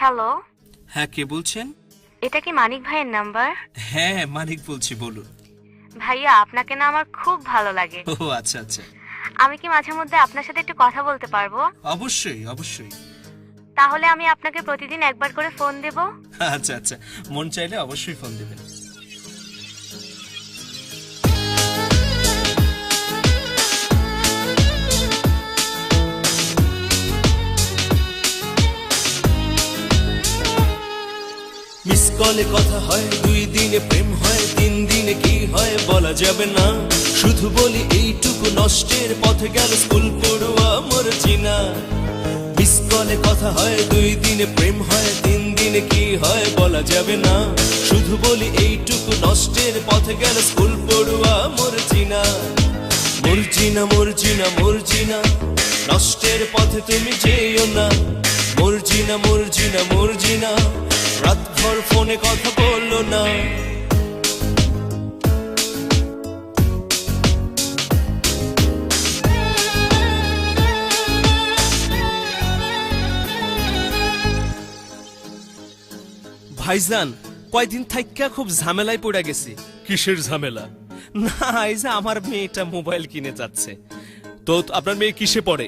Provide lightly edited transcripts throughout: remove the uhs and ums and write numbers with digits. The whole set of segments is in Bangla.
হ্যালো, হ্যাঁ, কে বলছেন? এটা কি মানিক ভাইয়ের নাম্বার? হ্যাঁ, মানিক বলছি, বলুন। ভাইয়া, আপনাকে না আমার খুব ভালো লাগে। ও আচ্ছা আচ্ছা। আমি কি মাঝে মধ্যে আপনার সাথে একটু কথা বলতে পারবো? অবশ্যই অবশ্যই। তাহলে আমি আপনাকে প্রতিদিন একবার করে ফোন দেব। আচ্ছা আচ্ছা, মন চাইলে অবশ্যই ফোন দেবেন। মিস কলে কথা হয়, 2 দিনে প্রেম হয়, 3 দিনে কি হয় বলা যাবে না। শুধু বলি এইটুকু, নষ্টের পথে গেল স্কুল পড়ুয়া মর্জিনা। মিস কলে কথা হয়, 2 দিনে প্রেম হয়, 3 দিনে কি হয় বলা যাবে না। শুধু বলি এইটুকু, নষ্টের পথে গেল স্কুল পড়ুয়া মর্জিনা। মর্জিনা মর্জিনা মর্জিনা, নষ্টের পথে তুমি যেও না। মর্জিনা মর্জিনা মর্জিনা, রাতভর ফোনে কথা বললো না। ভাইজান, কয়দিন থাইকা খুব ঝামেলায় পড়ে গেছি। কিসের ঝামেলা? না, এই যে আমার মেয়েটা মোবাইল কিনে যাচ্ছে। তো আপনার মেয়ে কিসে পড়ে?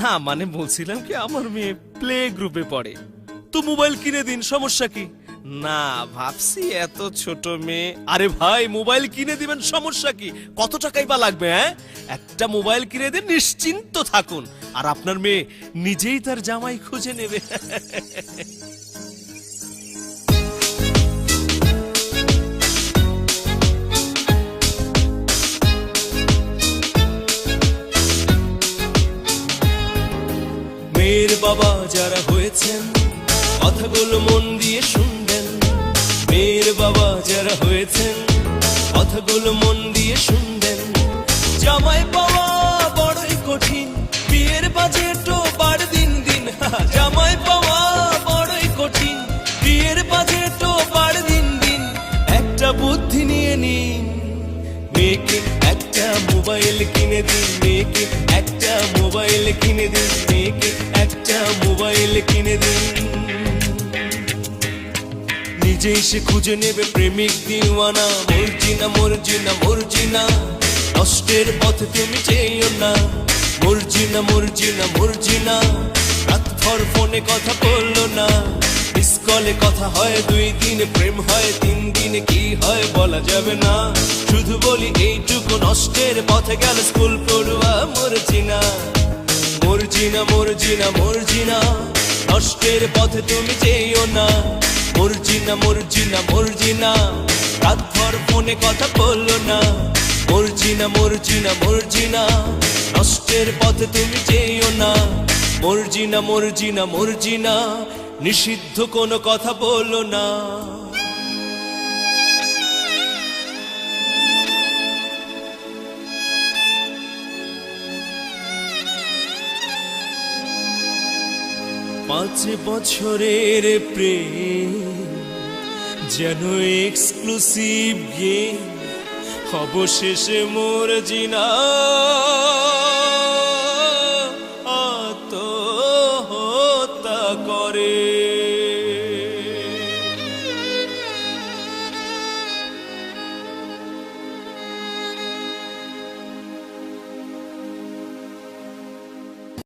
না মানে বলছিলাম কি, আমার মেয়ে প্লে গ্রুপে পড়ে। তো মোবাইল কিনে দিন, সমস্যা কি? না, ভাবছি এত ছোট মেয়ে। আরে ভাই, মোবাইল কিনে দিবেন, সমস্যা কি? কত টাকাই বা লাগবে? একটা মোবাইল কিনে দিন, নিশ্চিন্ত থাকুন। আর আপনার মেয়ে নিজেই তার জামাই খুঁজে নেবে। মেয়ের বাবা যারা হয়েছেন, কথাগুলো মন দিয়ে শুনবেন। মেয়ের বাবা যারা হয়েছেন, কথাগুলো মন দিয়ে শুনবেন। জামাই পাওয়া বড়ই কঠিন, বিয়ের বাজেটও বাড় দিন দিন। জামাই পাওয়া বড়ই কঠিন, বিয়ের বাজেটও বাড় দিন দিন। একটা বুদ্ধি নিয়ে নিন, মেয়েকে একটা মোবাইল কিনে দিন। মেয়েকে একটা মোবাইল কিনে দিন। মেয়েকে একটা মোবাইল কিনে দিন। নিজেই সে খুঁজে নেবে প্রেমিক দিওয়ানা। মর্জিনা মর্জিনা মর্জিনা, নষ্টের পথে তুমি যেও না। মর্জিনা মর্জিনা মর্জিনা, রাতভর ফোনে কথা বললো না। মিস কলে কথা হয়, 2 দিনে প্রেম হয়, 3 দিনে কি হয় বলা যাবে না। শুধু বলি এইটুকু, নষ্টের পথে গেল স্কুল পড়ুয়া মর্জিনা। মর্জিনা মর্জিনা মর্জিনা, নষ্টের পথে তুমি যেও না। মর্জিনা মর্জিনা মর্জিনা, রাতভর ফোনে কথা বললো না। মর্জিনা মর্জিনা মর্জিনা, নষ্টের পথে তুমি যেও না। মর্জিনা মর্জিনা মর্জিনা, নিষিদ্ধ কোনো কথা বললো না। পাঁচ বছরের প্রেম যেন এক্সক্লুসিভ গেম, অবশেষে মর্জিনা আত্মহত্যা করে।